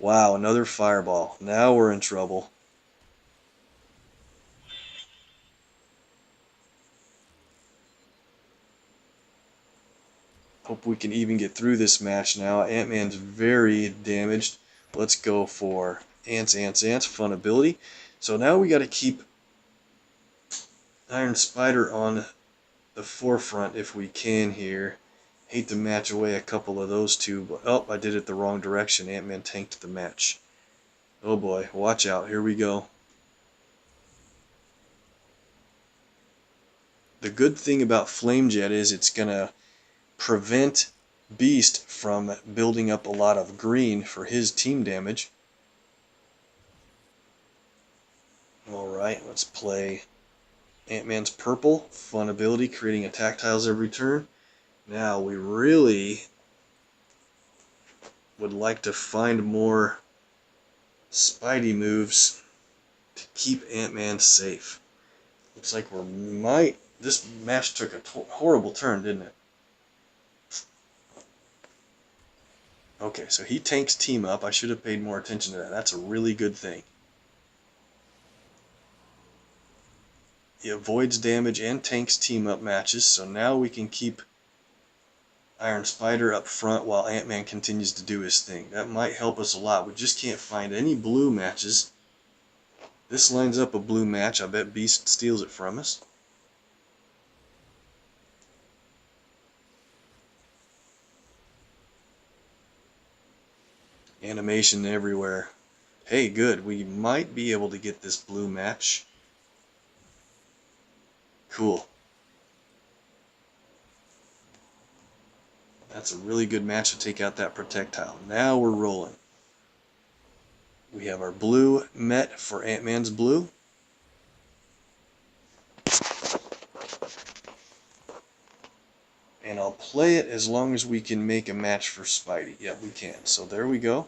Wow, another fireball. Now we're in trouble. Hope we can even get through this match now. Ant-Man's very damaged. Let's go for Ants, Ants, Ants. Fun ability. So now we got to keep Iron Spider on the forefront if we can here. Hate to match away a couple of those two, but oh, I did it the wrong direction. Ant-Man tanked the match. Oh boy, watch out. Here we go. The good thing about Flame Jet is it's going to prevent Beast from building up a lot of green for his team damage. Alright, let's play Ant-Man's purple. Fun ability, creating attack tiles every turn. Now we really would like to find more Spidey moves to keep Ant-Man safe. Looks like this match took a horrible turn, didn't it? Okay, so he tanks team up. I should have paid more attention to that. That's a really good thing. He avoids damage and tanks team up matches, so now we can keep Iron Spider up front while Ant-Man continues to do his thing. That might help us a lot. We just can't find any blue matches. This lines up a blue match. I bet Beast steals it from us. Animation everywhere. Hey, good. We might be able to get this blue match. Cool. That's a really good match to take out that projectile. Now we're rolling. We have our blue met for Ant-Man's blue. And I'll play it as long as we can make a match for Spidey. Yeah, we can. So there we go.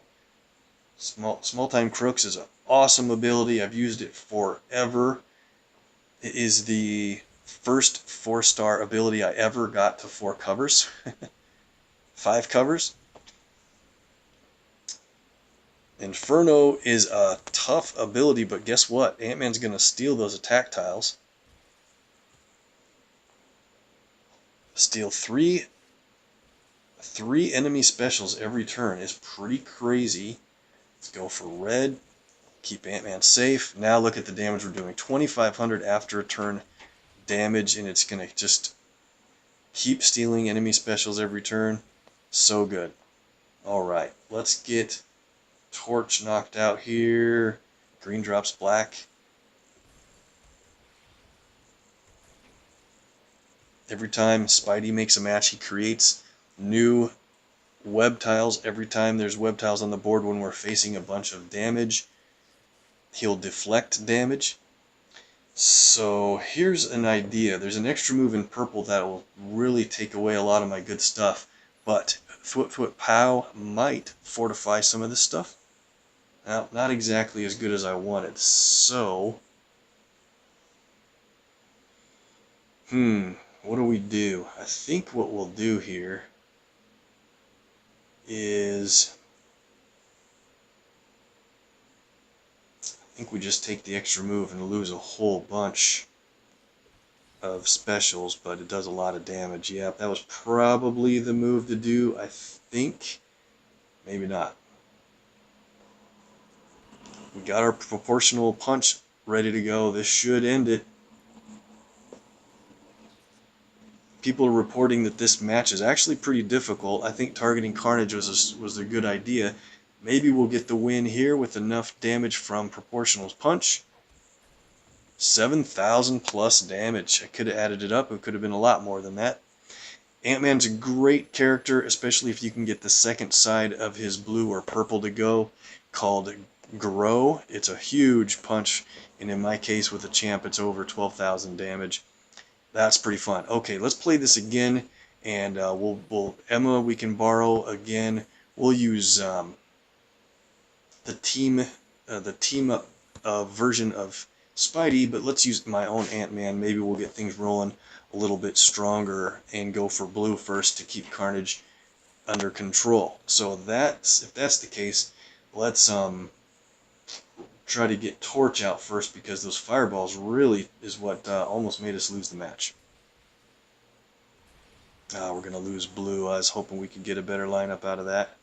Small Time Crooks is an awesome ability. I've used it forever. It is the first 4-star ability I ever got to 4 covers. 5 covers. Inferno is a tough ability, but guess what? Ant-Man's going to steal those attack tiles. Steal three enemy specials every turn is pretty crazy. Let's go for red. Keep Ant-Man safe. Now look at the damage we're doing. 2,500 after a turn damage, and it's going to just keep stealing enemy specials every turn. So good. Alright, let's get Torch knocked out here. Green drops black. Every time Spidey makes a match, he creates new web tiles. Every time there's web tiles on the board when we're facing a bunch of damage, he'll deflect damage. So here's an idea. There's an extra move in purple that will really take away a lot of my good stuff, but Thwip Thwip Pow might fortify some of this stuff. Now, not exactly as good as I wanted, so what do we do? I think what we'll do here is I think we just take the extra move and lose a whole bunch of specials, but it does a lot of damage. Yeah, that was probably the move to do, I think. Maybe not. We got our proportional punch ready to go. This should end it. People are reporting that this match is actually pretty difficult. I think targeting Carnage was a good idea. Maybe we'll get the win here with enough damage from Proportional Punch. 7,000 plus damage. I could have added it up. It could have been a lot more than that. Ant-Man's a great character, especially if you can get the second side of his blue or purple to go, called Grow. It's a huge punch, and in my case with a champ, it's over 12,000 damage. That's pretty fun. Okay, let's play this again, and Emma we can borrow again. We'll use the team up version of Spidey, but let's use my own Ant-Man. Maybe we'll get things rolling a little bit stronger and go for blue first to keep Carnage under control. So if that's the case, let's try to get Torch out first, because those fireballs really is what almost made us lose the match. We're going to lose blue. I was hoping we could get a better lineup out of that.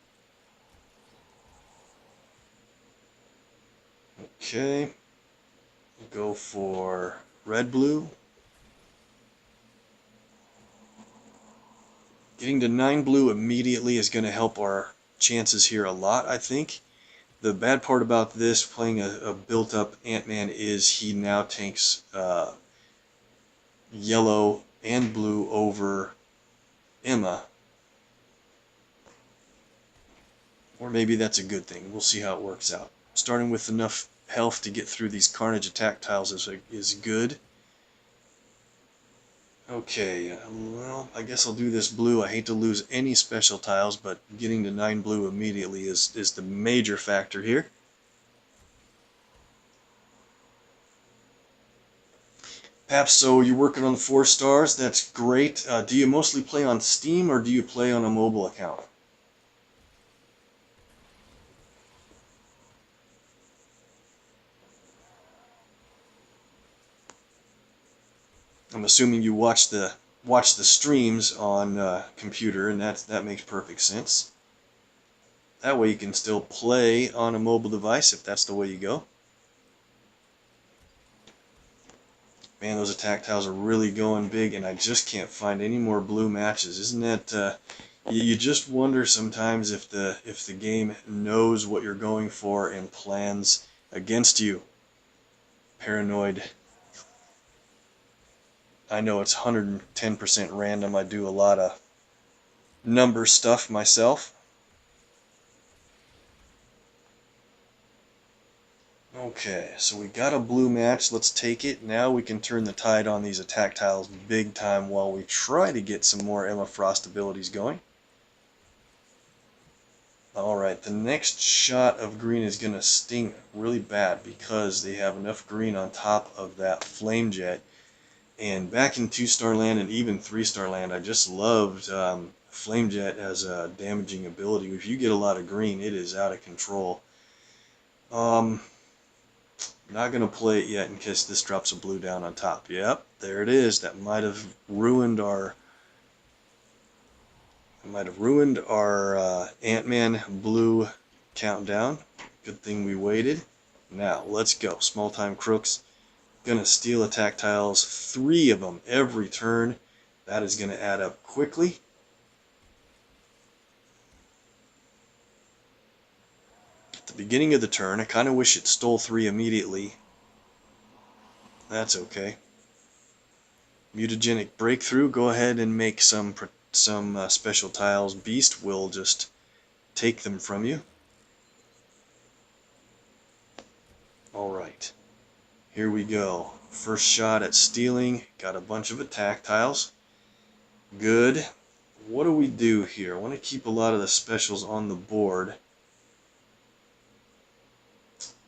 Okay. Go for red-blue. Getting to 9 blue immediately is going to help our chances here a lot, I think. The bad part about this, playing a built-up Ant-Man, is he now takes yellow and blue over Emma. Or maybe that's a good thing. We'll see how it works out. Starting with enough health to get through these Carnage attack tiles is good. Okay, well, I guess I'll do this blue. I hate to lose any special tiles, but getting to 9 blue immediately is the major factor here. Paps, so you're working on the 4 stars. That's great. Do you mostly play on Steam, or do you play on a mobile account? I'm assuming you watch the streams on computer, and that makes perfect sense. That way you can still play on a mobile device if that's the way you go. Man, those attack tiles are really going big, and I just can't find any more blue matches. Isn't that you just wonder sometimes if the game knows what you're going for and plans against you. Paranoid. I know it's 110% random. I do a lot of number stuff myself. Okay, so we got a blue match. Let's take it. Now we can turn the tide on these attack tiles big time while we try to get some more Emma Frost abilities going. Alright, the next shot of green is going to sting really bad because they have enough green on top of that flame jet. And back in 2-star land and even 3-star land, I just loved Flame Jet as a damaging ability. If you get a lot of green, it is out of control. Not going to play it yet in case this drops a blue down on top. Yep, there it is. That might have ruined our Ant-Man blue countdown. Good thing we waited. Now, let's go. Small time crooks. Gonna steal attack tiles, 3 of them every turn. That is gonna add up quickly. At the beginning of the turn, I kind of wish it stole 3 immediately. That's okay. Mutagenic breakthrough. Go ahead and make some special tiles. Beast will just take them from you. All right. Here we go. First shot at stealing. Got a bunch of attack tiles. Good. What do we do here? I want to keep a lot of the specials on the board.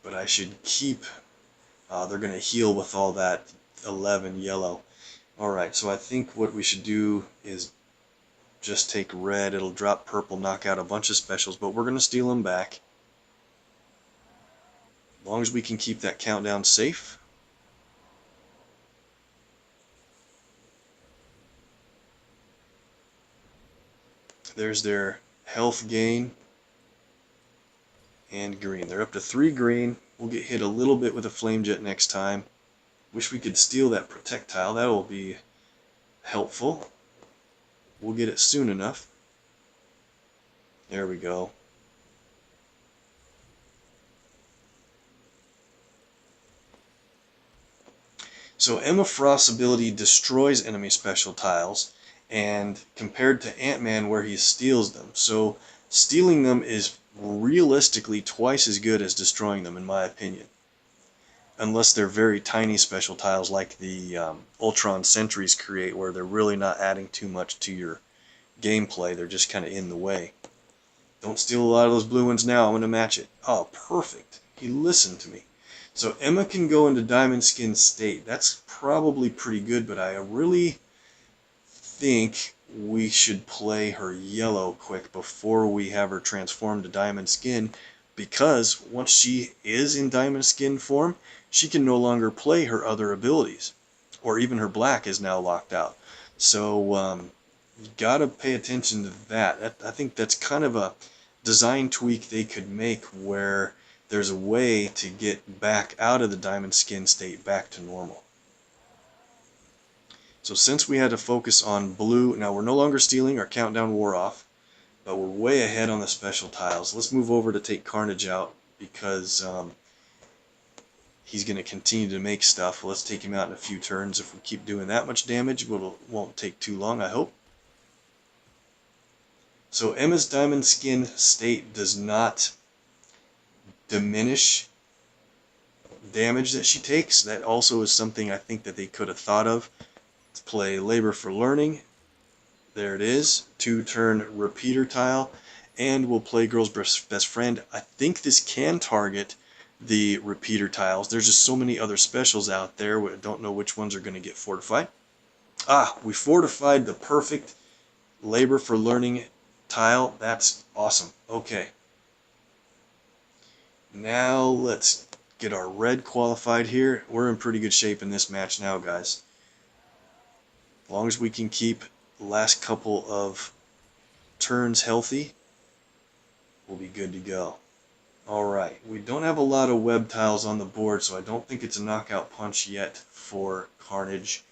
But I should keep... they're going to heal with all that 11 yellow. Alright, so I think what we should do is just take red. It'll drop purple, knock out a bunch of specials, but we're going to steal them back. As long as we can keep that countdown safe. There's their health gain and green. They're up to 3 green. We'll get hit a little bit with a flame jet next time. Wish we could steal that protect tile. That will be helpful. We'll get it soon enough. There we go. So Emma Frost's ability destroys enemy special tiles, and compared to Ant-Man where he steals them. So stealing them is realistically twice as good as destroying them, in my opinion. Unless they're very tiny special tiles like the Ultron Sentries create, where they're really not adding too much to your gameplay. They're just kind of in the way. Don't steal a lot of those blue ones now. I'm going to match it. Oh, perfect. He listened to me. So Emma can go into Diamond Skin state. That's probably pretty good, but I really think we should play her yellow quick before we have her transform to Diamond Skin, because once she is in diamond skin form, she can no longer play her other abilities, or even her black is now locked out. So you gotta pay attention to that. I think that's kind of a design tweak they could make, where there's a way to get back out of the diamond skin state back to normal. So since we had to focus on blue, now we're no longer stealing, our countdown wore off, but we're way ahead on the special tiles. Let's move over to take Carnage out, because he's going to continue to make stuff. Let's take him out in a few turns. If we keep doing that much damage, it won't take too long, I hope. So Emma's diamond skin state does not diminish damage that she takes. That also is something I think that they could have thought of. Let's play Labor for Learning. There it is. 2-turn repeater tile. And we'll play Girl's Best Friend. I think this can target the repeater tiles. There's just so many other specials out there. We don't know which ones are going to get fortified. We fortified the perfect Labor for Learning tile. That's awesome. Okay. Now let's get our red qualified here. We're in pretty good shape in this match now, guys. As long as we can keep the last couple of turns healthy, we'll be good to go. Alright, we don't have a lot of web tiles on the board, so I don't think it's a knockout punch yet for Carnage.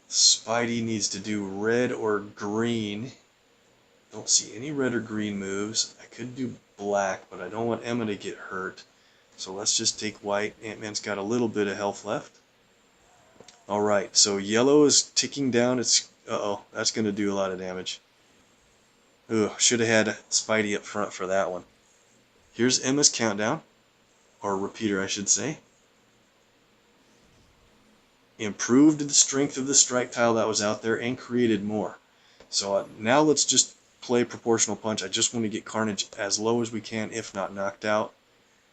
Spidey needs to do red or green. Don't see any red or green moves. I could do black, but I don't want Emma to get hurt. So let's just take white. Ant-Man's got a little bit of health left. Alright, so yellow is ticking down. It's that's going to do a lot of damage. Should have had Spidey up front for that one. Here's Emma's countdown, or repeater I should say. Improved the strength of the strike tile that was out there and created more. So now let's just play proportional punch. I just want to get Carnage as low as we can, if not knocked out.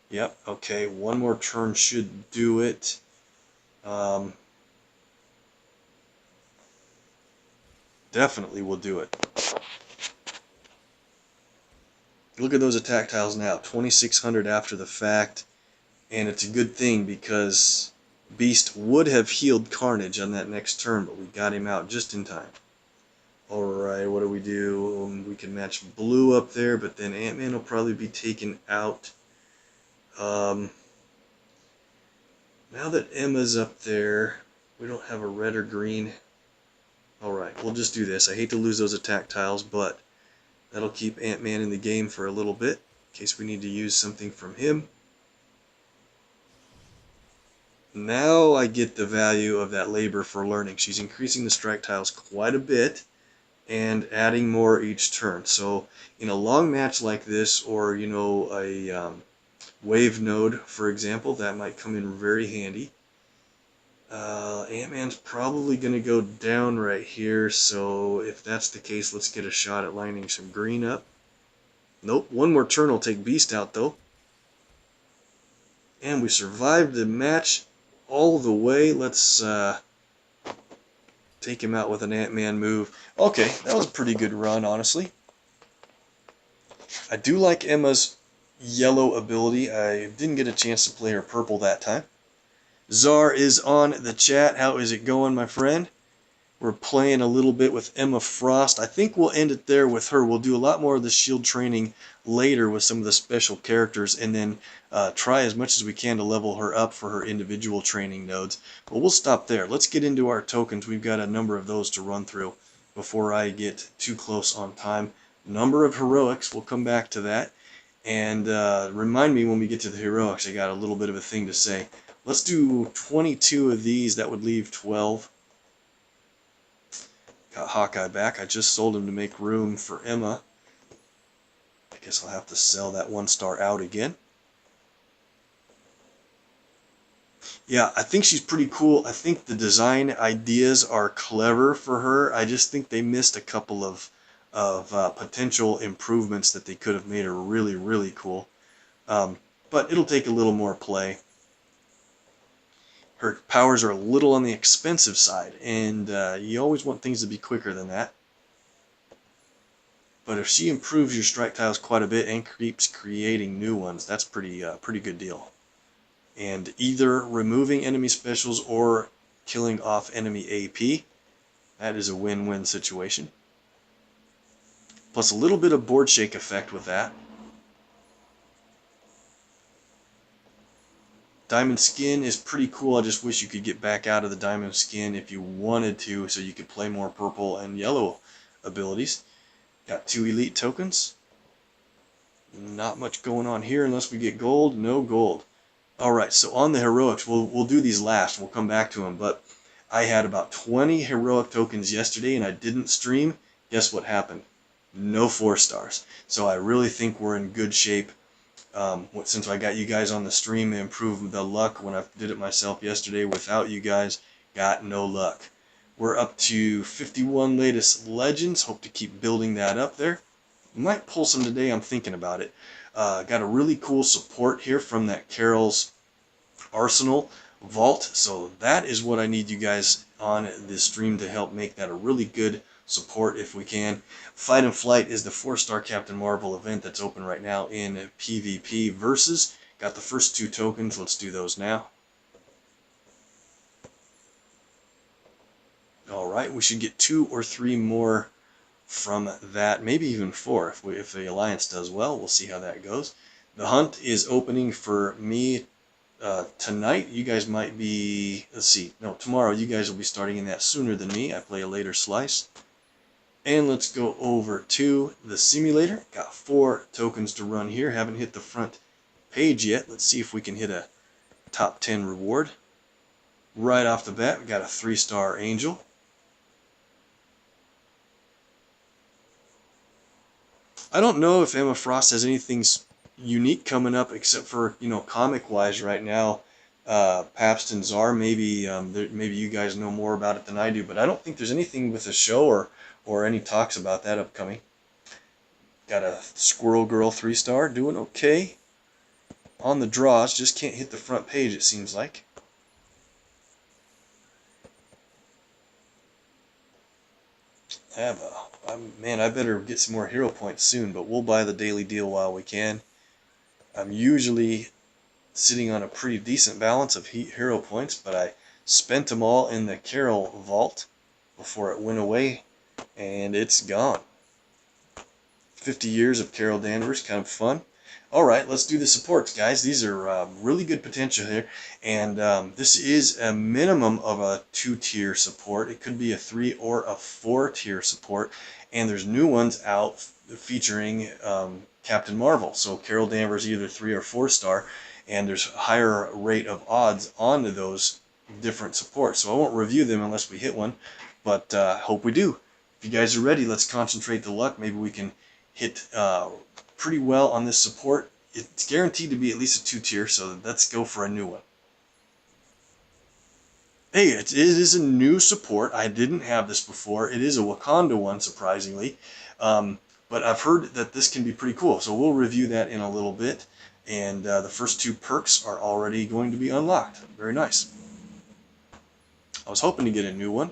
Yep, okay, one more turn should do it. Definitely will do it. Look at those attack tiles now, 2600 after the fact, and it's a good thing because Beast would have healed Carnage on that next turn, but we got him out just in time. Alright, what do? We can match blue up there, but then Ant-Man will probably be taken out. Now that Emma's up there, we don't have a red or green. Alright, we'll just do this. I hate to lose those attack tiles, but that'll keep Ant-Man in the game for a little bit, in case we need to use something from him. Now I get the value of that Labor for Learning. She's increasing the strike tiles quite a bit and adding more each turn. So in a long match like this, or a wave node, for example, that might come in very handy. Ant-Man's probably going to go down right here, so if that's the case, let's get a shot at lining some green up. Nope, one more turn will take Beast out, though. And we survived the match all the way. Let's take him out with an Ant-Man move. Okay, that was a pretty good run, honestly. I do like Emma's yellow ability. I didn't get a chance to play her purple that time. Czar is on the chat. How is it going, my friend? We're playing a little bit with Emma Frost. I think we'll end it there with her. We'll do a lot more of the shield training later with some of the special characters, and then try as much as we can to level her up for her individual training nodes. But we'll stop there. Let's get into our tokens. We've got a number of those to run through before I get too close on time. Number of heroics. We'll come back to that. And remind me when we get to the heroics. I got a little bit of a thing to say. Let's do 22 of these. That would leave 12. Got Hawkeye back. I just sold him to make room for Emma. I guess I'll have to sell that 1-star out again. Yeah, I think she's pretty cool. I think the design ideas are clever for her. I just think they missed a couple of potential improvements that they could have made her really, really cool. But it'll take a little more play. Her powers are a little on the expensive side, and you always want things to be quicker than that. But if she improves your strike tiles quite a bit and keeps creating new ones, that's pretty good deal. And either removing enemy specials or killing off enemy AP, that is a win-win situation. Plus a little bit of board shake effect with that. Diamond skin is pretty cool. I just wish you could get back out of the diamond skin if you wanted to, so you could play more purple and yellow abilities. Got 2 elite tokens. Not much going on here unless we get gold. No gold. Alright, so on the heroics, we'll do these last. We'll come back to them. But I had about 20 heroic tokens yesterday and I didn't stream. Guess what happened? No 4 stars. So I really think we're in good shape. Since I got you guys on the stream, to improve the luck when I did it myself yesterday without you guys, got no luck. We're up to 51 latest legends. Hope to keep building that up there. Might pull some today. I'm thinking about it. Got a really cool support here from that Carol's Arsenal vault. So that is what I need you guys on this stream to help make that a really good support if we can. Fight and Flight is the 4-star Captain Marvel event that's open right now in PvP versus. Got the first 2 tokens. Let's do those now. Alright, we should get 2 or 3 more from that, maybe even 4 if the Alliance does well. We'll see how that goes. The hunt is opening for me tonight. You guys might be, let's see, no, tomorrow. You guys will be starting in that sooner than me. I play a later slice. And let's go over to the simulator. Got 4 tokens to run here. Haven't hit the front page yet. Let's see if we can hit a top 10 reward. Right off the bat, we got a 3-star angel. I don't know if Emma Frost has anything unique coming up except for, you know, comic-wise right now. Pabst and Czar, maybe maybe you guys know more about it than I do, but I don't think there's anything with the show or any talks about that upcoming. Got a Squirrel Girl 3-star, doing okay on the draws, just can't hit the front page it seems like. Man, I better get some more hero points soon, but we'll buy the daily deal while we can. I'm usually sitting on a pretty decent balance of hero points, but I spent them all in the Carol vault before it went away, and it's gone. 50 years of Carol Danvers, kind of fun. Alright, let's do the supports, guys. These are really good potential here, and this is a minimum of a 2-tier support. It could be a 3 or a 4-tier support, and there's new ones out featuring Captain Marvel. So Carol Danvers either 3 or 4-star, and there's a higher rate of odds on those different supports. So I won't review them unless we hit one, but hope we do. If you guys are ready, let's concentrate the luck. Maybe we can hit pretty well on this support. It's guaranteed to be at least a 2-tier, so let's go for a new one. Hey, it is a new support. I didn't have this before. It is a Wakanda one, surprisingly. But I've heard that this can be pretty cool, so we'll review that in a little bit. And the first 2 perks are already going to be unlocked. Very nice. I was hoping to get a new one.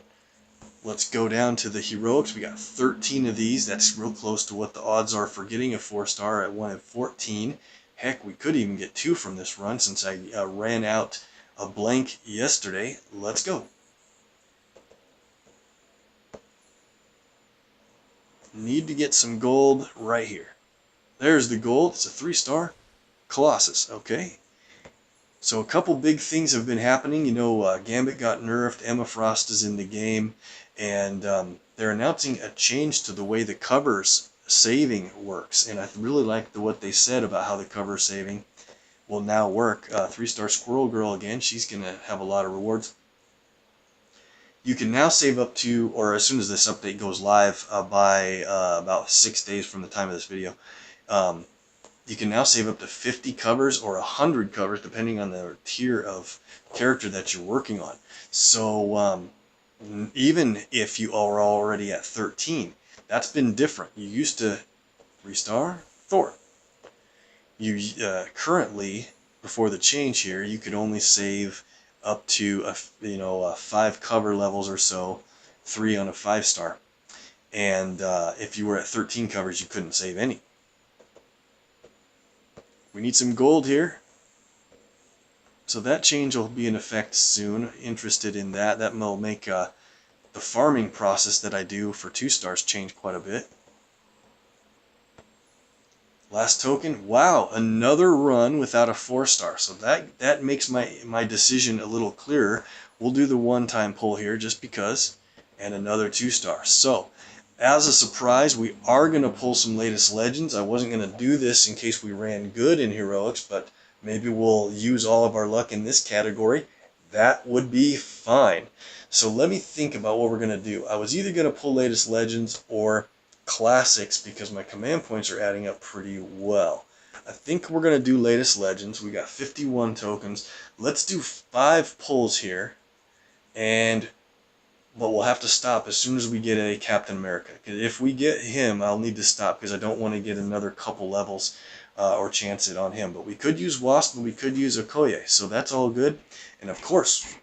Let's go down to the heroics. We got 13 of these. That's real close to what the odds are for getting a 4-star at 1 in 14. Heck, we could even get 2 from this run since I ran out a blank yesterday. Let's go. Need to get some gold right here. There's the gold. It's a 3-star Colossus. Okay. So a couple big things have been happening. You know, Gambit got nerfed. Emma Frost is in the game. And they're announcing a change to the way the covers saving works. And I really like what they said about how the cover saving will now work. 3-star Squirrel Girl again. She's going to have a lot of rewards. You can now save up to, or as soon as this update goes live by about 6 days from the time of this video, you can now save up to 50 covers or 100 covers depending on the tier of character that you're working on. So even if you are already at 13, that's been different. You used to 3-star Thor. You currently, before the change here, you could only save up to 5 cover levels or so, 3 on a 5-star. And if you were at 13 covers, you couldn't save any. We need some gold here. So that change will be in effect soon. Interested in that. That will make the farming process that I do for 2 stars change quite a bit. Last token. Wow, another run without a 4-star. So that makes my decision a little clearer. We'll do the one-time pull here just because. And another 2-star. So, as a surprise, we are going to pull some latest legends. I wasn't going to do this in case we ran good in heroics, but maybe we'll use all of our luck in this category. That would be fine. So let me think about what we're going to do. I was either going to pull latest legends or classics because my command points are adding up pretty well. I think we're going to do latest legends. We got 51 tokens. Let's do 5 pulls here, but we'll have to stop as soon as we get a Captain America. If we get him, I'll need to stop because I don't want to get another couple levels or chance it on him. But we could use Wasp and we could use Okoye, so that's all good. And of course,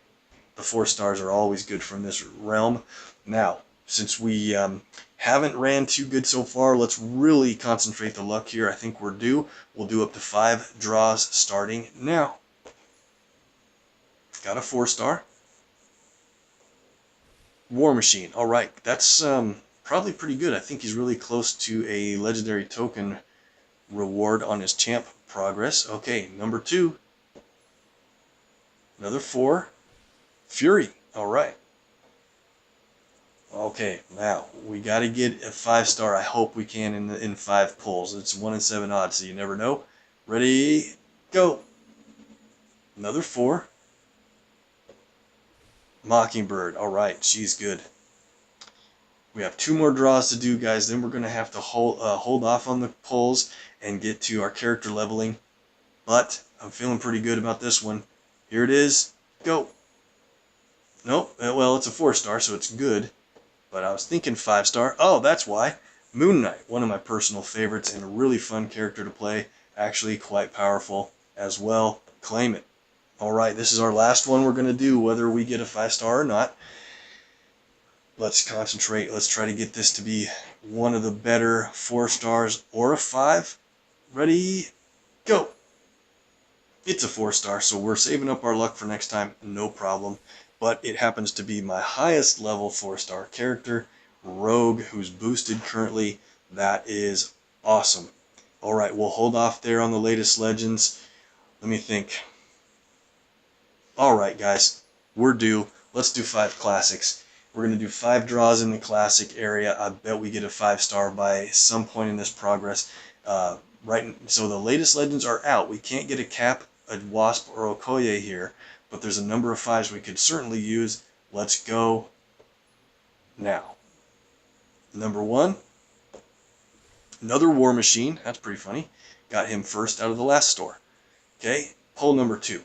the 4 stars are always good from this realm. Now, since we haven't ran too good so far, let's really concentrate the luck here. I think we're due. We'll do up to 5 draws starting now. Got a 4-star. War Machine. Alright, that's probably pretty good. I think he's really close to a legendary token reward on his champ progress. Okay, number 2. Another 4. Fury. Alright. Okay, now we got to get a 5-star. I hope we can in 5 pulls. It's 1 in 7 odds, so you never know. Ready, go. Another 4. Mockingbird. Alright, she's good. We have 2 more draws to do, guys. Then we're going to have to hold off on the pulls and get to our character leveling. But I'm feeling pretty good about this one. Here it is. Go. Nope. Well, it's a 4-star, so it's good. But I was thinking 5-star. Oh, that's why. Moon Knight, one of my personal favorites and a really fun character to play. Actually, quite powerful as well. Claim it. Alright, this is our last one we're going to do, whether we get a 5-star or not. Let's concentrate. Let's try to get this to be one of the better 4 stars or a 5. Ready, go. It's a 4-star, so we're saving up our luck for next time, no problem. But it happens to be my highest level 4-star character, Rogue, who's boosted currently. That is awesome. Alright, we'll hold off there on the latest legends. Let me think. Alright, guys, we're due. Let's do 5 classics. We're going to do 5 draws in the classic area. I bet we get a 5-star by some point in this progress. So the latest legends are out. We can't get a Cap, a Wasp, or Okoye here, but there's a number of 5s we could certainly use. Let's go now. Number 1, another War Machine. That's pretty funny. Got him first out of the last store. Okay, pull number 2.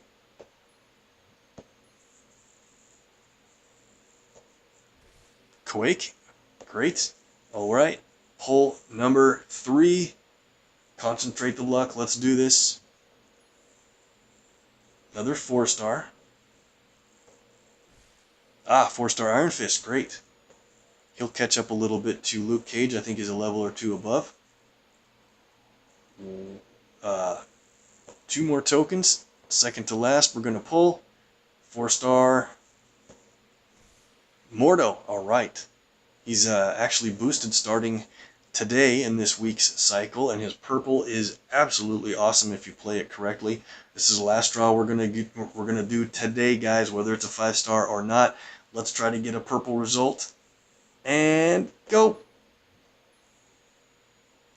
Quake. Great. Alright. Pull number 3. Concentrate the luck. Let's do this. Another 4-star. 4-star Iron Fist. Great. He'll catch up a little bit to Luke Cage. I think he's a level or 2 above. 2 more tokens. Second to last, we're going to pull. 4-star Mordo. Alright. He's actually boosted starting today in this week's cycle, and his purple is absolutely awesome if you play it correctly. This is the last draw we're gonna do today, guys, whether it's a 5-star or not. Let's try to get a purple result. And go.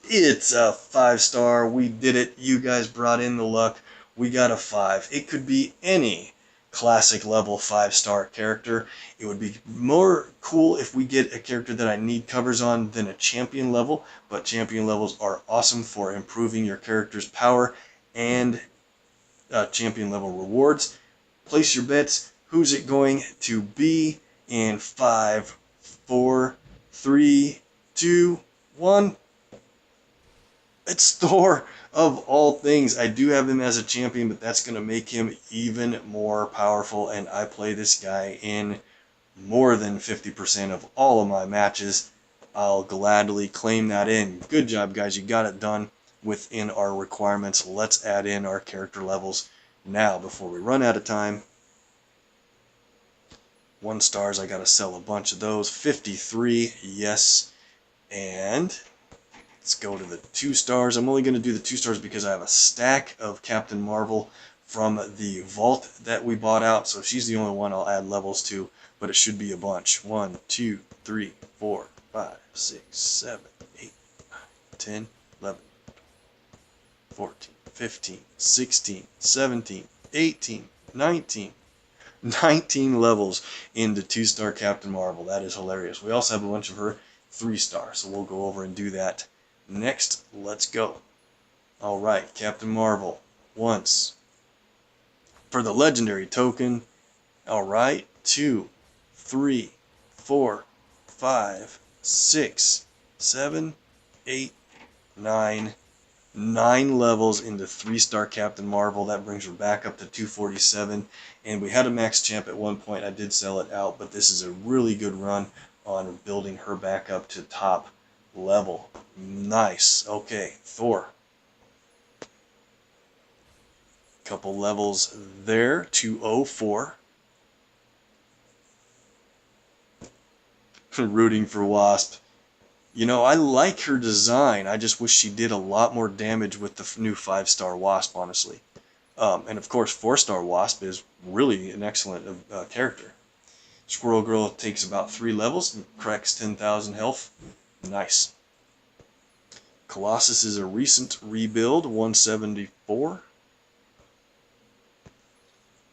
It's a 5-star. We did it. You guys brought in the luck. We got a 5. It could be any classic level 5-star character. It would be more cool if we get a character that I need covers on than a champion level, but champion levels are awesome for improving your character's power and champion level rewards. Place your bets. Who's it going to be in 5, 4, 3, 2, 1? It's Thor, of all things. I do have him as a champion, but that's going to make him even more powerful, and I play this guy in more than 50% of all of my matches. I'll gladly claim that in. Good job, guys. You got it done within our requirements. Let's add in our character levels now before we run out of time. 1 stars, I gotta sell a bunch of those. 53, yes. And let's go to the 2 stars. I'm only gonna do the 2 stars because I have a stack of Captain Marvel from the vault that we bought out, so she's the only one I'll add levels to, but it should be a bunch. 1, 2, 3, 4, 5, 6, 7, 8, 9, 10, 11, 14, 15, 16, 17, 18, 19. 19 levels into 2-star Captain Marvel. That is hilarious. We also have a bunch of her 3-star, so we'll go over and do that next. Let's go. Alright, Captain Marvel. Once. For the legendary token, alright, 2, 3, 4, 5, 6, 7, 8, 9. 9 levels into 3-star Captain Marvel. That brings her back up to 247. And we had a max champ at one point. I did sell it out, but this is a really good run on building her back up to top level. Nice. Okay, Thor. Couple levels there. 204. Rooting for Wasp. You know, I like her design. I just wish she did a lot more damage with the new 5-star Wasp, honestly. And of course, 4-star Wasp is really an excellent character. Squirrel Girl takes about 3 levels and cracks 10,000 health. Nice. Colossus is a recent rebuild, 174.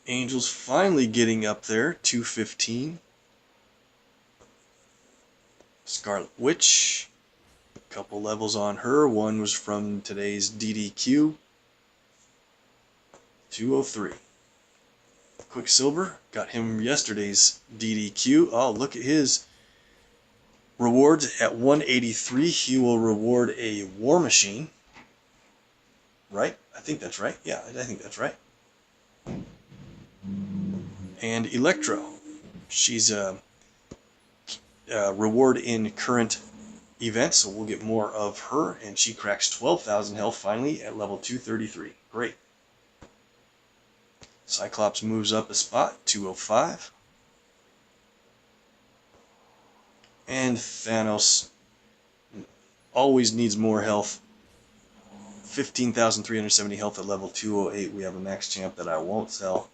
Angel's finally getting up there, 215. Scarlet Witch, a couple levels on her. One was from today's DDQ, 203. Quicksilver, got him yesterday's DDQ. Oh, look at his rewards at 183. He will reward a War Machine. Right? I think that's right. Yeah, I think that's right. And Electro. She's a reward in current events, so we'll get more of her, and she cracks 12,000 health finally at level 233. Great. Cyclops moves up a spot, 205. And Thanos always needs more health. 15,370 health at level 208. We have a max champ that I won't sell.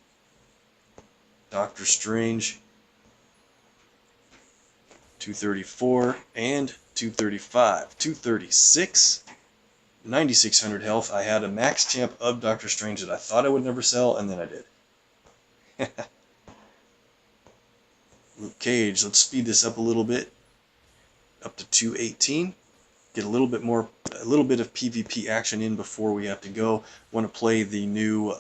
Doctor Strange, 234 and 235. 236. 9,600 health. I had a max champ of Doctor Strange that I thought I would never sell, and then I did. Luke Cage, let's speed this up a little bit. Up to 218. Get a little bit of PvP action in before we have to go. Want to play the new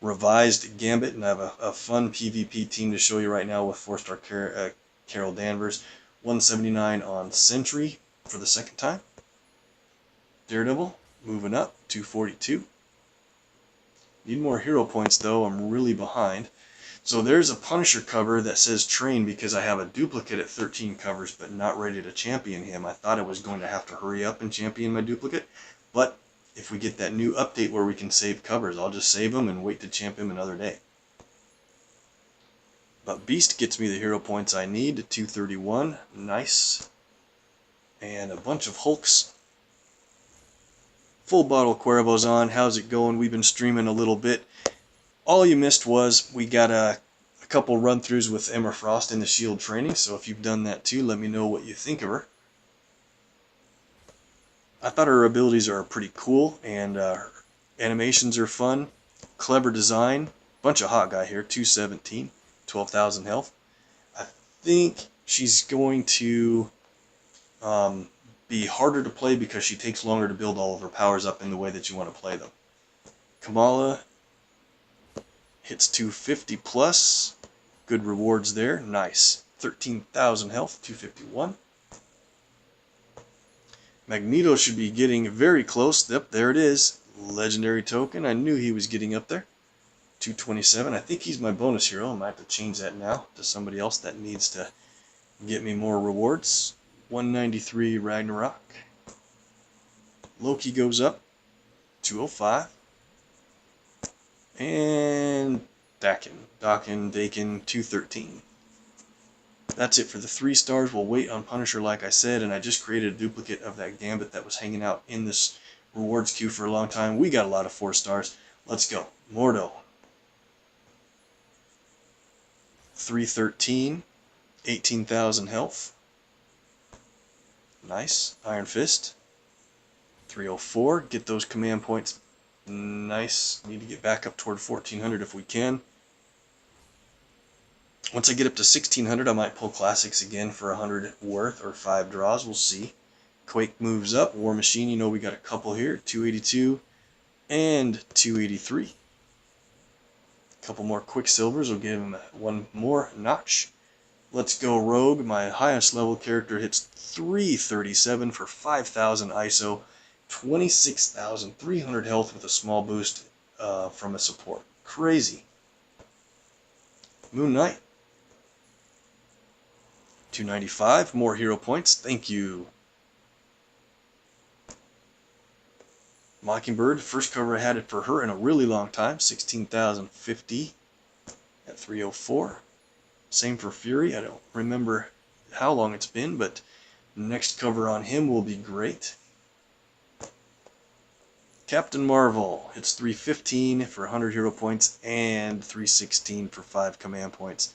revised Gambit, and I have a fun PvP team to show you right now with 4-star Carol Danvers. 179 on Sentry for the second time. Daredevil, moving up, 242. Need more hero points though, I'm really behind. So there's a Punisher cover that says train because I have a duplicate at 13 covers but not ready to champion him. I thought I was going to have to hurry up and champion my duplicate, but if we get that new update where we can save covers, I'll just save them and wait to champ him another day. But Beast gets me the hero points I need, 231, nice. And a bunch of Hulks. Full Bottle Cuervo's on. How's it going? We've been streaming a little bit. All you missed was we got a couple run-throughs with Emma Frost in the Shield training, so if you've done that too, let me know what you think of her. I thought her abilities are pretty cool, and her animations are fun. Clever design. Bunch of hot guy here, 217, 12,000 health. I think she's going to be harder to play because she takes longer to build all of her powers up in the way that you want to play them. Kamala hits 250 plus. Good rewards there. Nice. 13,000 health, 251. Magneto should be getting very close. Yep, there it is. Legendary token. I knew he was getting up there. 227. I think he's my bonus hero. I might have to change that now to somebody else that needs to get me more rewards. 193 Ragnarok. Loki goes up 205. And Dakin 213. That's it for the 3 stars. We'll wait on Punisher like I said, and I just created a duplicate of that Gambit that was hanging out in this rewards queue for a long time. We got a lot of 4 stars. Let's go. Mordo. 313. 18,000 health. Nice. Iron Fist. 304. Get those command points. Nice. Need to get back up toward 1400 if we can. Once I get up to 1600, I might pull classics again for 100 worth or 5 draws. We'll see. Quake moves up. War Machine, you know we got a couple here. 282 and 283. A couple more Quicksilvers will give him one more notch. Let's go Rogue. My highest level character hits 337 for 5,000 ISO. 26,300 health with a small boost from a support. Crazy. Moon Knight. 295. More hero points. Thank you. Mockingbird. First cover I had it for her in a really long time. 16,050 at 304. Same for Fury. I don't remember how long it's been, but next cover on him will be great. Captain Marvel hits 315 for 100 hero points and 316 for 5 command points.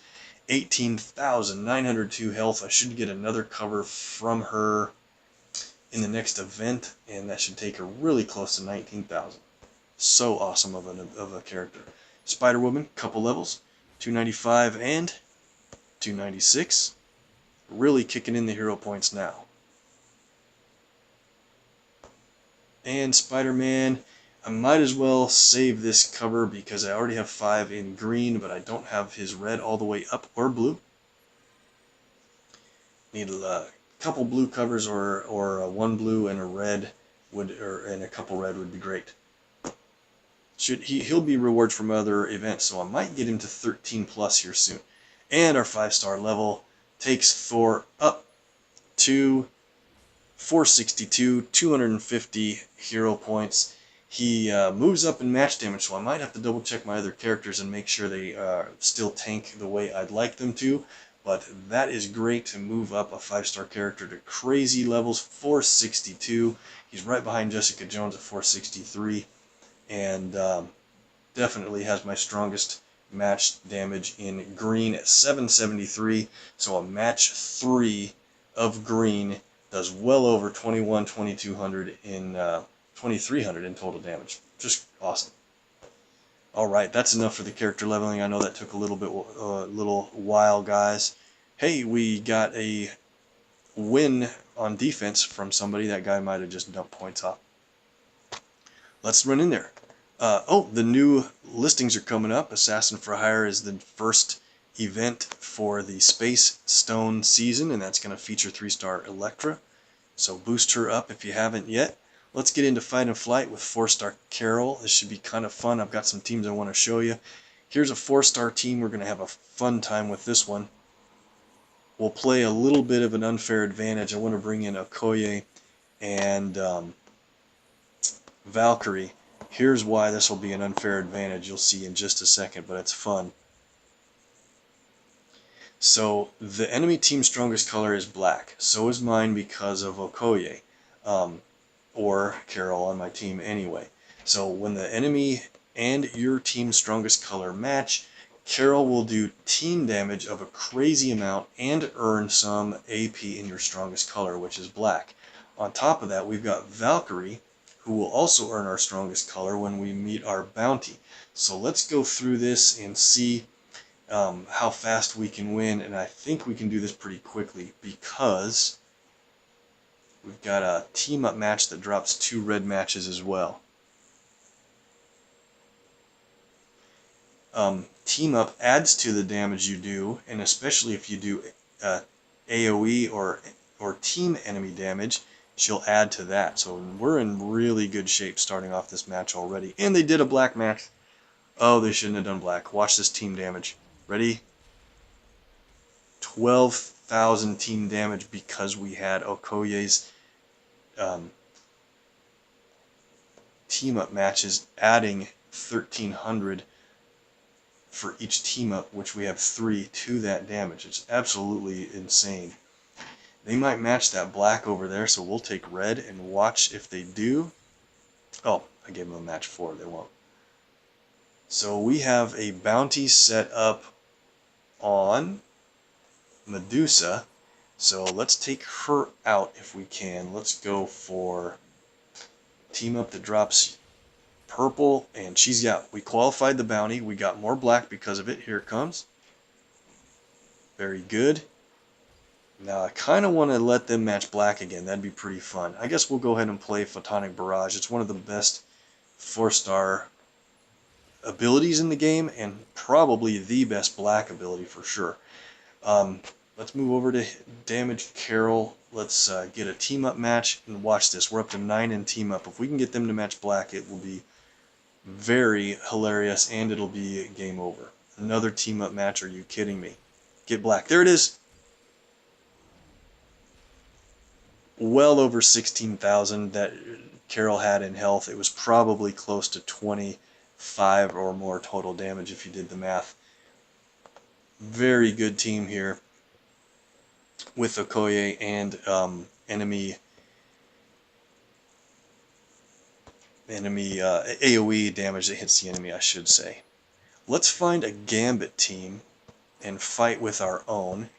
18,902 health. I should get another cover from her in the next event, and that should take her really close to 19,000. So awesome of a character. Spider-Woman, couple levels, 295 and 296. Really kicking in the hero points now. And Spider-Man, I might as well save this cover because I already have 5 in green, but I don't have his red all the way up or blue. Need a couple blue covers or one blue and a red and a couple red would be great. He'll be rewards from other events, so I might get him to 13 plus here soon. And our 5-star level takes Thor up to 462, 250 hero points. He moves up in match damage, so I might have to double check my other characters and make sure they still tank the way I'd like them to. But that is great to move up a 5-star character to crazy levels. 462. He's right behind Jessica Jones at 463. And definitely has my strongest match damage in green at 773. So a match 3 of green does well over 2200 in 2300 in total damage. Just awesome. All right, that's enough for the character leveling. I know that took a little while, guys. Hey, we got a win on defense from somebody. That guy might have just dumped points off. Let's run in there. Oh, the new listings are coming up. Assassin for Hire is the first event for the Space Stone season, and that's going to feature 3-star Elektra. So boost her up if you haven't yet. Let's get into Fight and Flight with 4-star Carol. This should be kind of fun. I've got some teams I want to show you. Here's a 4-star team. We're going to have a fun time with this one. We'll play a little bit of an unfair advantage. I want to bring in Okoye and Valkyrie. Here's why this will be an unfair advantage. You'll see in just a second, but it's fun. So the enemy team's strongest color is black. So is mine because of Okoye. Or Carol on my team anyway. So when the enemy and your team's strongest color match, Carol will do team damage of a crazy amount and earn some AP in your strongest color, which is black. On top of that, we've got Valkyrie, who will also earn our strongest color when we meet our bounty. So let's go through this and see how fast we can win, and I think we can do this pretty quickly because we've got a team-up match that drops 2 red matches as well. Team-up adds to the damage you do, and especially if you do AoE or team enemy damage, she'll add to that. So we're in really good shape starting off this match already. And they did a black match. Oh, they shouldn't have done black. Watch this team damage. Ready? 12 1,000 team damage because we had Okoye's team up matches adding 1,300 for each team up, which we have 3 to that damage. It's absolutely insane. They might match that black over there, so we'll take red and watch if they do. Oh, I gave them a match 4, they won't. So we have a bounty set up on Medusa, so let's take her out if we can. Let's go for team up that drops purple, and we qualified the bounty. We got more black because of it. Here it comes. Very good. Now I kind of want to let them match black again. That'd be pretty fun. I guess we'll go ahead and play Photonic Barrage. It's one of the best 4-star abilities in the game, and probably the best black ability for sure. Let's move over to Damage Carol. Let's get a team up match, and watch this. We're up to 9 in team up. If we can get them to match black, it will be very hilarious, and it'll be game over. Another team up match, are you kidding me? Get black. There it is. Well over 16,000 that Carol had in health. It was probably close to 25 or more total damage if you did the math. Very good team here with Okoye and enemy AoE damage that hits the enemy, I should say. Let's find a Gambit team and fight with our own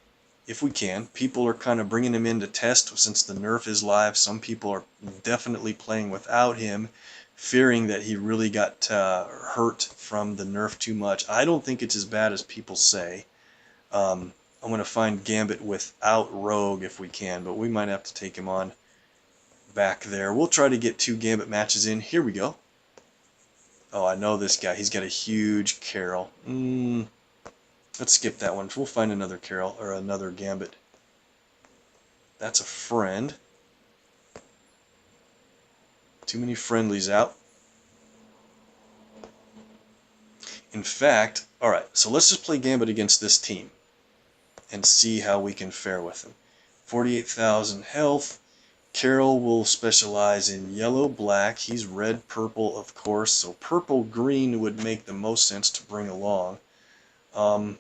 if we can. People are kind of bringing him in to test since the nerf is live. Some people are definitely playing without him, fearing that he really got hurt from the nerf too much. I don't think it's as bad as people say. I'm going to find Gambit without Rogue if we can, but we might have to take him on back there. We'll try to get 2 Gambit matches in. Here we go. Oh, I know this guy. He's got a huge Carol. Let's skip that one. We'll find another Carol or another Gambit. That's a friend. Too many friendlies out. In fact, alright, so let's just play Gambit against this team and see how we can fare with them. 48,000 health. Carol will specialize in yellow, black. He's red, purple, of course. So purple, green would make the most sense to bring along. Well,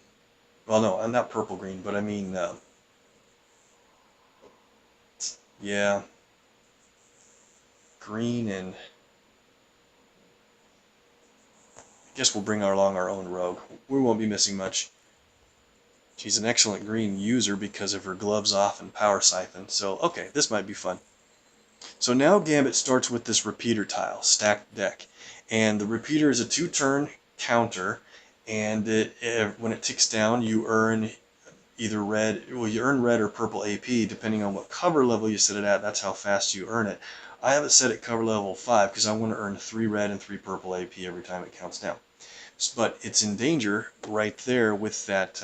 no, I'm not purple, green, but I mean, yeah, green, and I guess we'll bring along our own Rogue. We won't be missing much. She's an excellent green user because of her gloves off and power siphon. So, okay, this might be fun. So now Gambit starts with this repeater tile, stacked deck. And the repeater is a 2-turn counter, and when it ticks down, you earn either red, well, you earn red or purple AP, depending on what cover level you set it at. That's how fast you earn it. I have it set at cover level 5 because I want to earn 3 red and 3 purple AP every time it counts down. But it's in danger right there with that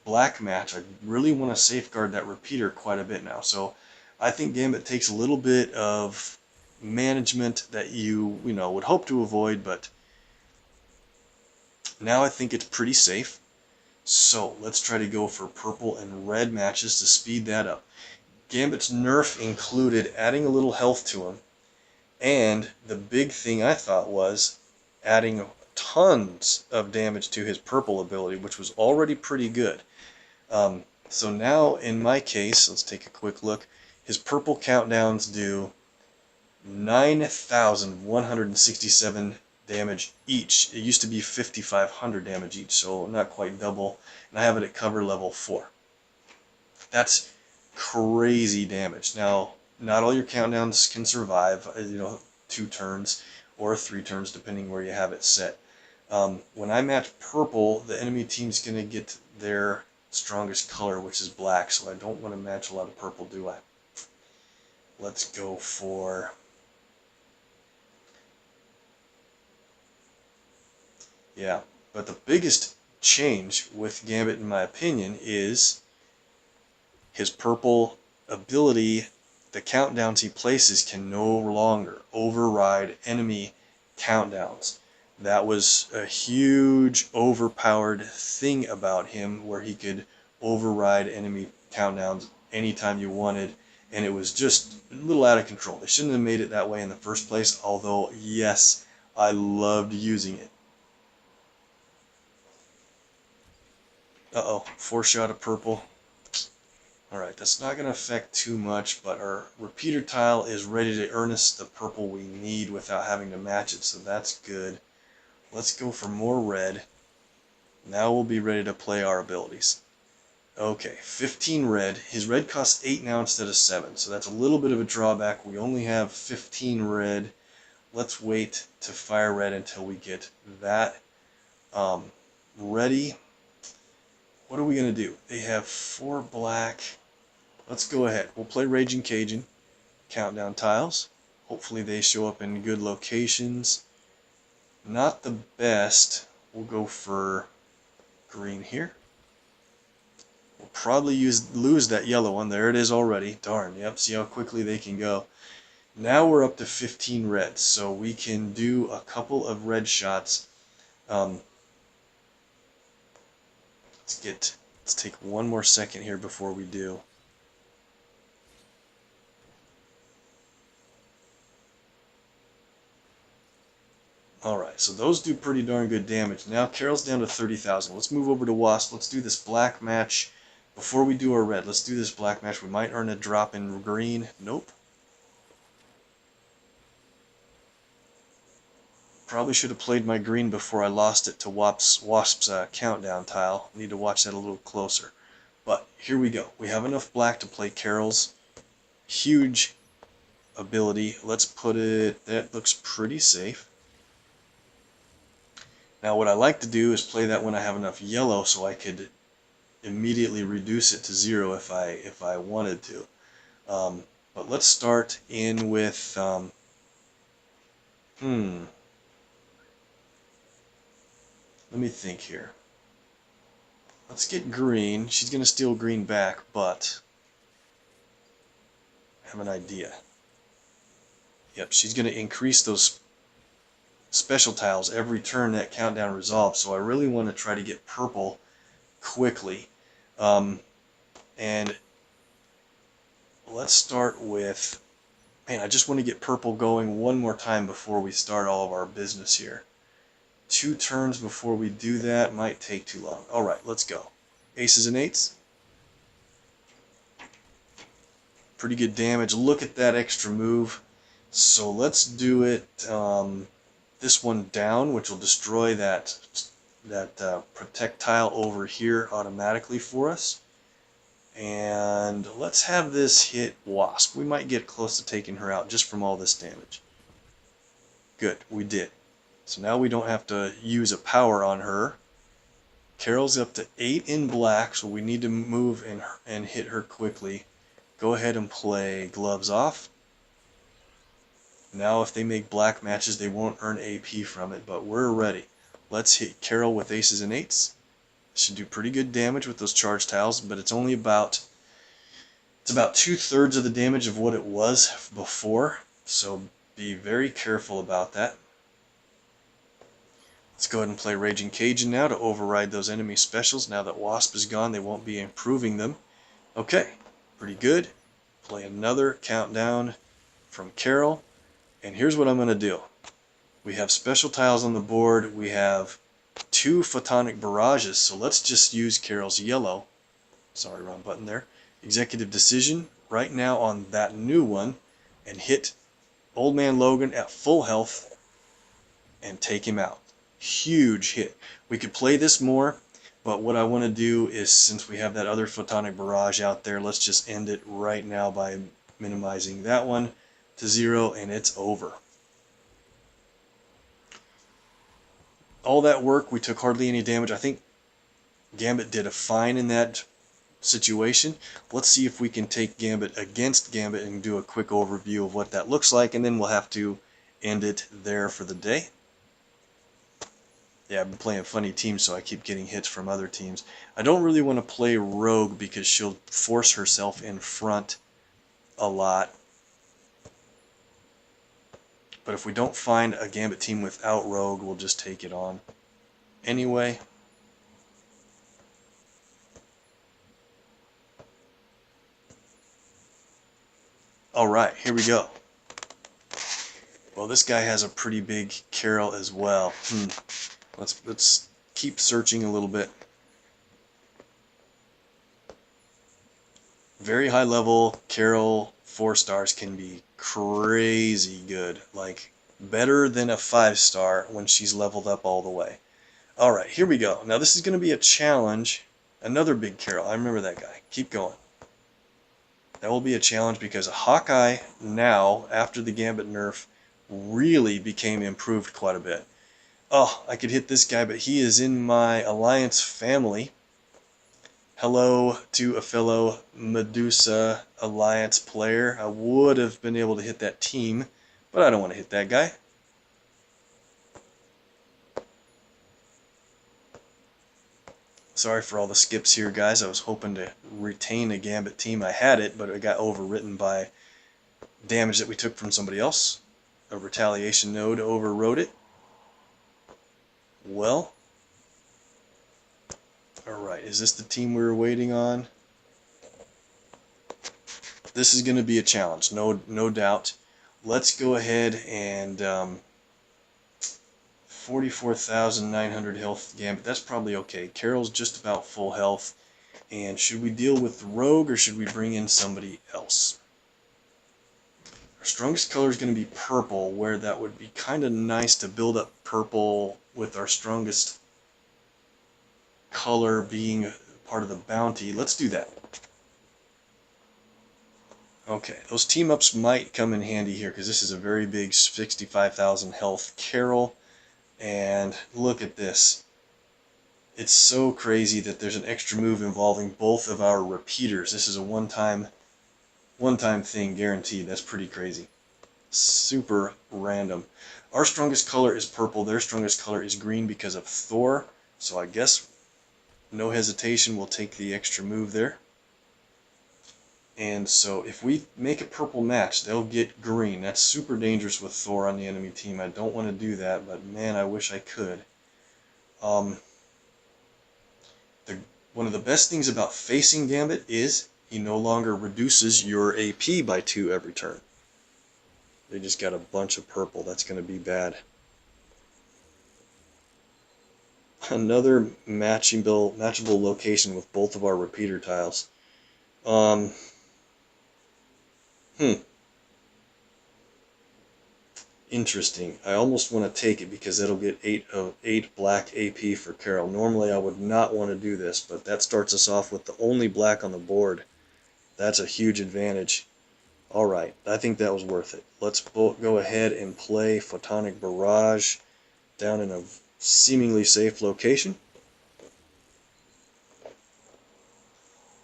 black match. I really want to safeguard that repeater quite a bit now. So I think Gambit takes a little bit of management that you would hope to avoid, but now I think it's pretty safe. So let's try to go for purple and red matches to speed that up. Gambit's nerf included adding a little health to him, and the big thing I thought was adding tons of damage to his purple ability, which was already pretty good. So now in my case, let's take a quick look. His purple countdowns do 9,167 damage each. It used to be 5,500 damage each, so not quite double. And I have it at cover level 4. That's crazy damage. Now, not all your countdowns can survive, 2 turns or 3 turns, depending where you have it set. When I match purple, the enemy team's going to get their strongest color, which is black, so I don't want to match a lot of purple, do I? Let's go for... yeah, but the biggest change with Gambit, in my opinion, is his purple ability. The countdowns he places can no longer override enemy countdowns. That was a huge overpowered thing about him, where he could override enemy countdowns anytime you wanted, and it was just a little out of control. They shouldn't have made it that way in the first place, although, yes, I loved using it. Uh-oh, 4-shot of purple. Alright, that's not going to affect too much, but our repeater tile is ready to earn us the purple we need without having to match it, so that's good. Let's go for more red. Now we'll be ready to play our abilities. Okay, 15 red. His red costs 8 now instead of 7, so that's a little bit of a drawback. We only have 15 red. Let's wait to fire red until we get that ready. What are we going to do? They have 4 black. Let's go ahead. We'll play Raging Cajun. Countdown tiles. Hopefully they show up in good locations. Not the best. We'll go for green here. We'll probably lose that yellow one. There it is already. Darn. Yep. See how quickly they can go. Now we're up to 15 reds, so we can do a couple of red shots. Let's take one more second here before we do. Alright, so those do pretty darn good damage. Now Carol's down to 30,000. Let's move over to Wasp. Let's do this black match. Before we do our red, let's do this black match. We might earn a drop in green. Nope. Probably should have played my green before I lost it to Wasp's countdown tile. Need to watch that a little closer. But here we go. We have enough black to play Carol's huge ability. Let's put it... That looks pretty safe. Now what I like to do is play that when I have enough yellow so I could immediately reduce it to 0 if I wanted to. But let's start in with... Let me think here. Let's get green. She's going to steal green back, but I have an idea. Yep, she's going to increase those special tiles every turn that countdown resolves, so I really want to try to get purple quickly. And let's start with... Man, I just want to get purple going one more time before we start all of our business here. 2 turns before we do that might take too long. Alright, let's go. Aces and 8s. Pretty good damage. Look at that extra move. So let's do it this one down, which will destroy that protect tile over here automatically for us. And let's have this hit Wasp. We might get close to taking her out just from all this damage. Good, we did. So now we don't have to use a power on her. Carol's up to 8 in black, so we need to move and hit her quickly. Go ahead and play gloves off. Now if they make black matches, they won't earn AP from it, but we're ready. Let's hit Carol with aces and 8s. Should do pretty good damage with those charge tiles, but it's only about 2/3 of the damage of what it was before, so be very careful about that. Let's go ahead and play Raging Cajun now to override those enemy specials. Now that Wasp is gone, they won't be improving them. Okay, pretty good. Play another countdown from Carol. And here's what I'm going to do. We have special tiles on the board. We have 2 photonic barrages, so let's just use Carol's yellow. Sorry, wrong button there. Executive decision right now on that new one and hit Old Man Logan at full health and take him out. Huge hit. We could play this more, but what I want to do is, since we have that other photonic barrage out there, let's just end it right now by minimizing that one to 0, and it's over. All that work, we took hardly any damage. I think Gambit did a fine in that situation. Let's see if we can take Gambit against Gambit and do a quick overview of what that looks like, and then we'll have to end it there for the day. Yeah, I've been playing funny teams, so I keep getting hits from other teams. I don't really want to play Rogue because she'll force herself in front a lot. But if we don't find a Gambit team without Rogue, we'll just take it on anyway. Alright, here we go. Well, this guy has a pretty big Carol as well. Let's keep searching a little bit. Very high level Carol 4 stars can be crazy good. Like, better than a 5-star when she's leveled up all the way. Alright, here we go. Now this is going to be a challenge. Another big Carol. I remember that guy. Keep going. That will be a challenge because Hawkeye now, after the Gambit nerf, really became improved quite a bit. Oh, I could hit this guy, but he is in my Alliance family. Hello to a fellow Medusa Alliance player. I would have been able to hit that team, but I don't want to hit that guy. Sorry for all the skips here, guys. I was hoping to retain a Gambit team. I had it, but it got overwritten by damage that we took from somebody else. A retaliation node overrode it. Well, alright, is this the team we were waiting on? This is going to be a challenge, no doubt. Let's go ahead and 44,900 health Gambit. That's probably okay. Carol's just about full health. And should we deal with the rogue or should we bring in somebody else? Our strongest color is going to be purple, where that would be kind of nice to build up purple with our strongest color being part of the bounty. Let's do that. Okay, those team-ups might come in handy here because this is a very big 65,000 health Carol. And look at this. It's so crazy that there's an extra move involving both of our repeaters. This is a one-time thing guaranteed. That's pretty crazy. Super random. Our strongest color is purple. Their strongest color is green because of Thor. So I guess no hesitation, we'll take the extra move there. And so if we make a purple match, they'll get green. That's super dangerous with Thor on the enemy team. I don't want to do that, but man, I wish I could. One of the best things about facing Gambit is he no longer reduces your AP by 2 every turn. They just got a bunch of purple. That's going to be bad. Another matchable location with both of our repeater tiles. Interesting. I almost want to take it because that'll get 8 black AP for Carol. Normally I would not want to do this, but that starts us off with the only black on the board. That's a huge advantage. Alright, I think that was worth it. Let's go ahead and play Photonic Barrage down in a seemingly safe location.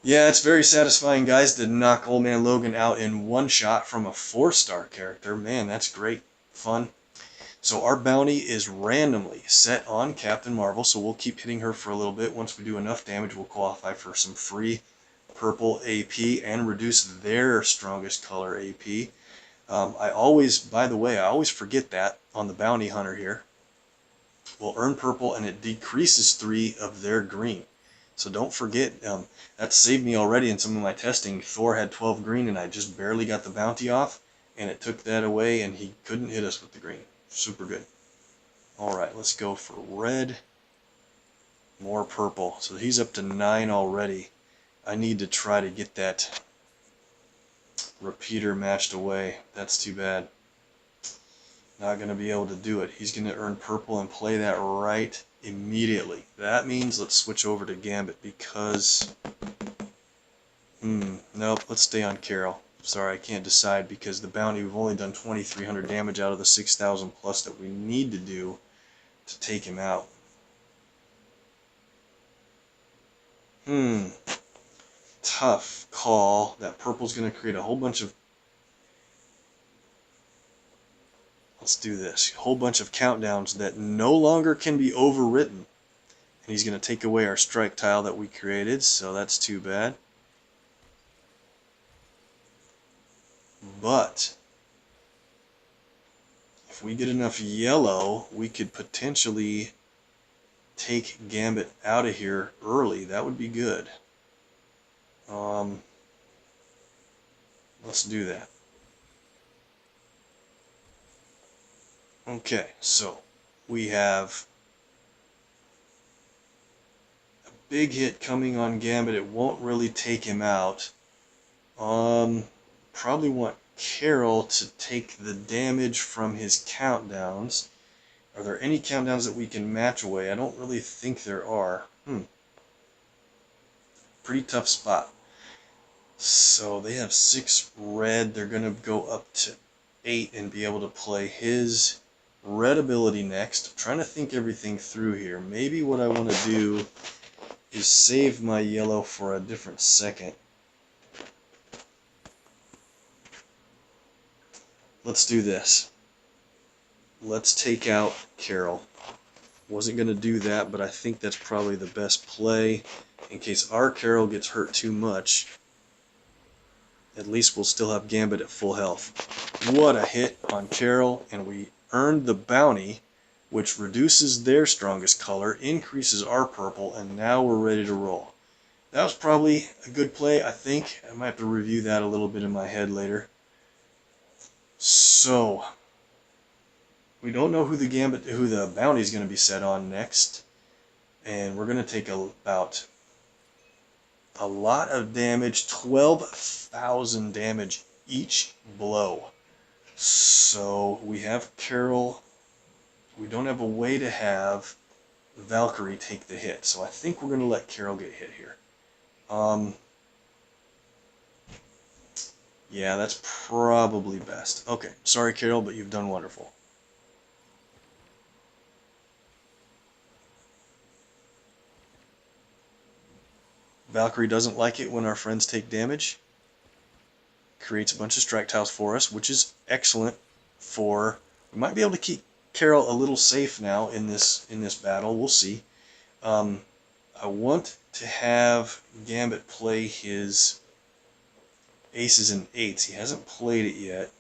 Yeah, it's very satisfying, guys, to knock Old Man Logan out in one shot from a 4-star character. Man, that's great fun. So our bounty is randomly set on Captain Marvel, so we'll keep hitting her for a little bit. Once we do enough damage, we'll qualify for some free purple AP and reduce their strongest color AP. By the way, I always forget that on the bounty hunter here. We'll earn purple and it decreases 3 of their green. So don't forget, that saved me already in some of my testing. Thor had 12 green and I just barely got the bounty off, and it took that away and he couldn't hit us with the green. Super good. Alright, let's go for red. More purple. So he's up to 9 already. I need to try to get that repeater matched away. That's too bad. Not going to be able to do it. He's going to earn purple and play that right immediately. That means let's switch over to Gambit because... nope, let's stay on Carol. Sorry, I can't decide because the bounty, we've only done 2,300 damage out of the 6,000 plus that we need to do to take him out. Tough call. That purple's going to create a whole bunch of... Let's do this. A whole bunch of countdowns that no longer can be overwritten. And he's going to take away our strike tile that we created, so that's too bad. But if we get enough yellow, we could potentially take Gambit out of here early. That would be good. Let's do that. Okay, so we have a big hit coming on Gambit. It won't really take him out. Probably want Carol to take the damage from his countdowns. Are there any countdowns that we can match away? I don't really think there are. Pretty tough spot. So they have 6 red. They're going to go up to 8 and be able to play his red ability next. I'm trying to think everything through here. Maybe what I want to do is save my yellow for a different second. Let's do this. Let's take out Carol. Wasn't going to do that, but I think that's probably the best play. In case our Carol gets hurt too much, at least we'll still have Gambit at full health. What a hit on Carol, and we earned the bounty, which reduces their strongest color, increases our purple, and now we're ready to roll. That was probably a good play, I think. I might have to review that a little bit in my head later. So, we don't know who the bounty is going to be set on next, and we're going to take about a lot of damage, 12,000 damage each blow. So we have Carol. We don't have a way to have Valkyrie take the hit, so I think we're going to let Carol get hit here. Yeah, that's probably best. Okay, sorry Carol, but you've done wonderful. Valkyrie doesn't like it when our friends take damage. Creates a bunch of strike tiles for us, which is excellent for... We might be able to keep Carol a little safe now in this battle. We'll see. I want to have Gambit play his aces and eights. He hasn't played it yet.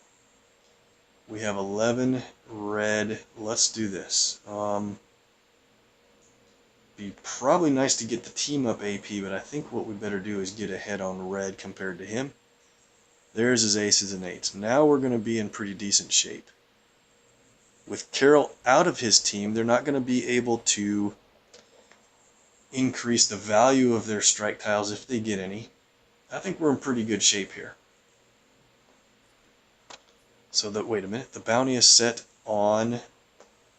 We have 11 red. Let's do this. Be probably nice to get the team up AP, but I think what we better do is get ahead on red compared to him. There's his aces and eights. Now we're going to be in pretty decent shape. With Carol out of his team, they're not going to be able to increase the value of their strike tiles if they get any. I think we're in pretty good shape here. So that, wait a minute, the bounty is set on...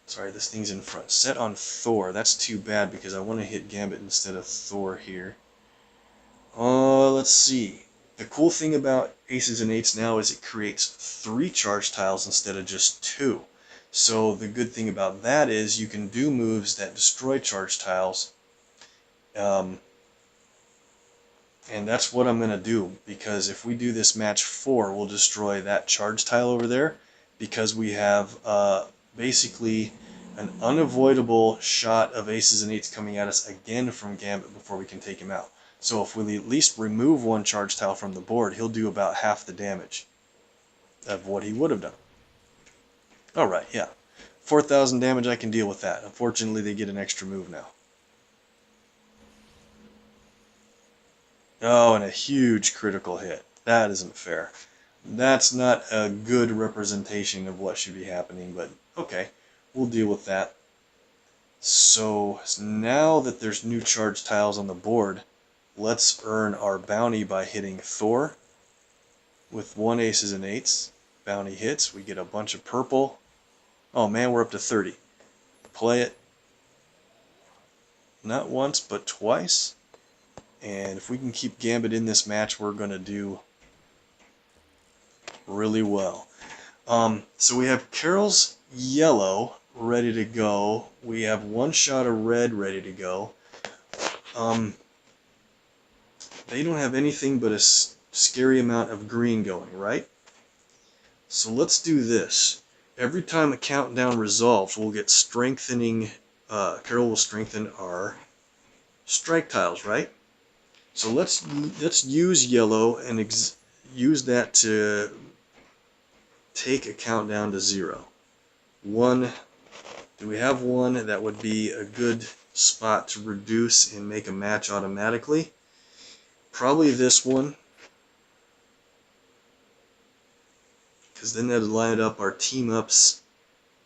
Sorry, this thing's in front. Set on Thor. That's too bad because I want to hit Gambit instead of Thor here. Let's see. The cool thing about aces and eights now is it creates 3 charge tiles instead of just 2. So the good thing about that is you can do moves that destroy charge tiles. And that's what I'm going to do, because if we do this match 4, we'll destroy that charge tile over there, because we have basically an unavoidable shot of aces and eights coming at us again from Gambit before we can take him out. So if we at least remove 1 charge tile from the board, he'll do about half the damage of what he would have done. Alright, yeah. 4,000 damage, I can deal with that. Unfortunately, they get an extra move now. Oh, and a huge critical hit. That isn't fair. That's not a good representation of what should be happening, but okay, we'll deal with that. So now that there's new charge tiles on the board, let's earn our bounty by hitting Thor with 1 aces and eights. Bounty hits, we get a bunch of purple. Oh man, we're up to 30. Play it. Not once, but twice. And if we can keep Gambit in this match, we're going to do really well. So we have Carol's yellow ready to go. We have 1 shot of red ready to go. They don't have anything but a scary amount of green going, right? So let's do this. Every time a countdown resolves, we'll get strengthening. Carol will strengthen our strike tiles, right? So let's use yellow and use that to take a countdown to 0. 1. Do we have 1? That would be a good spot to reduce and make a match automatically. Probably this one, because then that would line up our team ups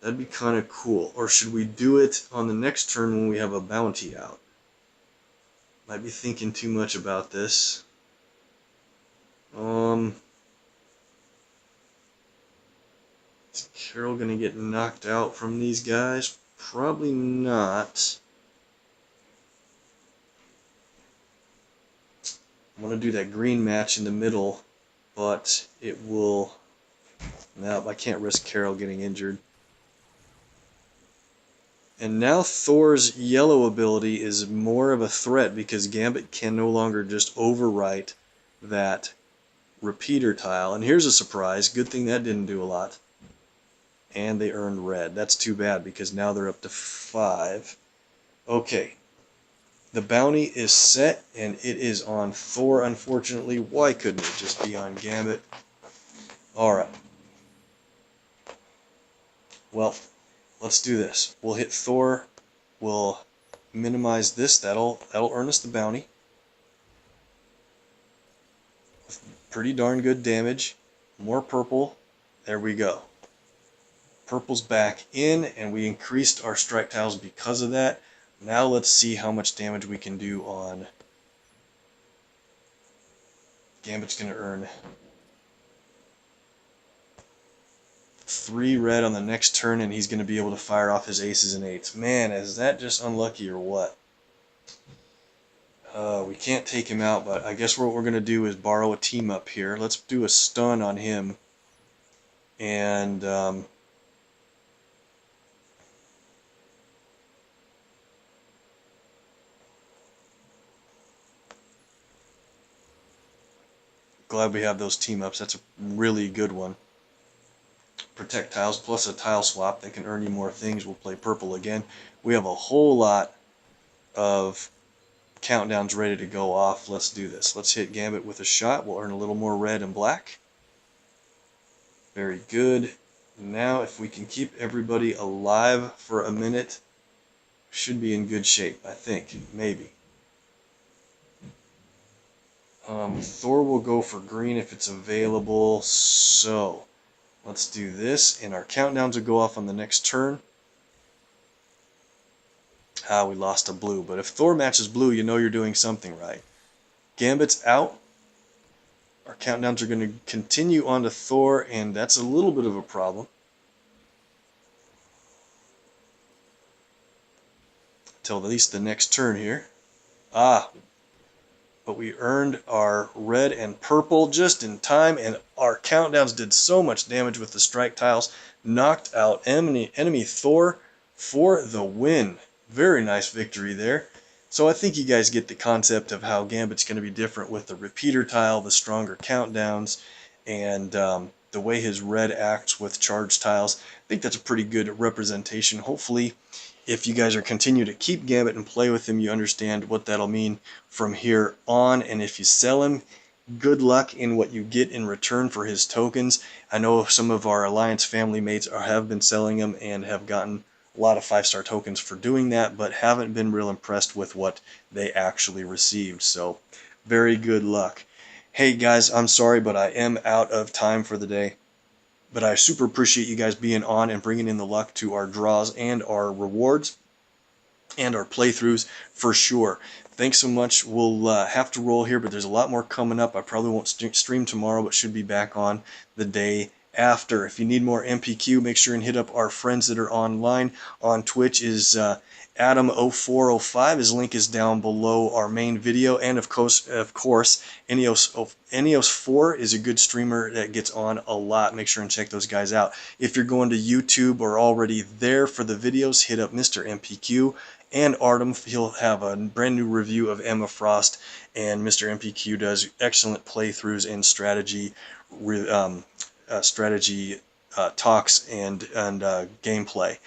That'd be kind of cool. Or should we do it on the next turn when we have a bounty out? Might be thinking too much about this. Is Carol gonna get knocked out from these guys? Probably not. I'm gonna do that green match in the middle, but it will. No, I can't risk Carol getting injured. And now Thor's yellow ability is more of a threat because Gambit can no longer just overwrite that repeater tile. And here's a surprise. Good thing that didn't do a lot. And they earned red. That's too bad because now they're up to 5. Okay. The bounty is set and it is on Thor, unfortunately. Why couldn't it just be on Gambit? Alright. Well, let's do this. We'll hit Thor. We'll minimize this. That'll earn us the bounty. Pretty darn good damage. More purple. There we go. Purple's back in, and we increased our strike tiles because of that. Now let's see how much damage we can do on... Gambit's going to earn 3 red on the next turn, and he's going to be able to fire off his aces and 8s. Man, is that just unlucky or what? We can't take him out, but I guess what we're going to do is borrow a team up here. Let's do a stun on him. And... glad we have those team ups. That's a really good one. Protect tiles plus a tile swap. They can earn you more things. We'll play purple again. We have a whole lot of countdowns ready to go off. Let's do this. Let's hit Gambit with a shot. We'll earn a little more red and black. Very good. Now if we can keep everybody alive for a minute, should be in good shape, I think. Maybe. Thor will go for green if it's available, so let's do this, and our countdowns will go off on the next turn. We lost a blue, but if Thor matches blue, you know you're doing something right. Gambit's out. Our countdowns are going to continue on to Thor, and that's a little bit of a problem. Till at least the next turn here. But we earned our red and purple just in time, and our countdowns did so much damage with the strike tiles. Knocked out enemy Thor for the win. Very nice victory there. So I think you guys get the concept of how Gambit's going to be different with the repeater tile, the stronger countdowns, and the way his red acts with charge tiles. I think that's a pretty good representation. Hopefully, if you guys are continue to keep Gambit and play with him, you understand what that'll mean from here on. And if you sell him, good luck in what you get in return for his tokens. I know some of our Alliance family mates have been selling him and have gotten a lot of 5-star tokens for doing that, but haven't been real impressed with what they actually received. So very good luck. Hey guys, I'm sorry, but I am out of time for the day. But I super appreciate you guys being on and bringing in the luck to our draws and our rewards and our playthroughs for sure. Thanks so much. We'll have to roll here, but there's a lot more coming up. I probably won't stream tomorrow, but should be back on the day after. If you need more MPQ, make sure and hit up our friends that are online. On Twitch is Adam0405. His link is down below our main video. And of course, Enios4 is a good streamer that gets on a lot. Make sure and check those guys out. If you're going to YouTube or already there for the videos, hit up Mr. MPQ and Artem. He'll have a brand new review of Emma Frost, and Mr. MPQ does excellent playthroughs and strategy talks and gameplay.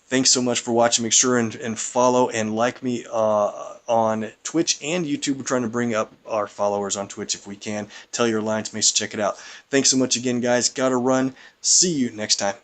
Thanks so much for watching. Make sure and follow and like me on Twitch and YouTube. We're trying to bring up our followers on Twitch if we can. Tell your Alliance mates to check it out. Thanks so much again, guys. Gotta run. See you next time.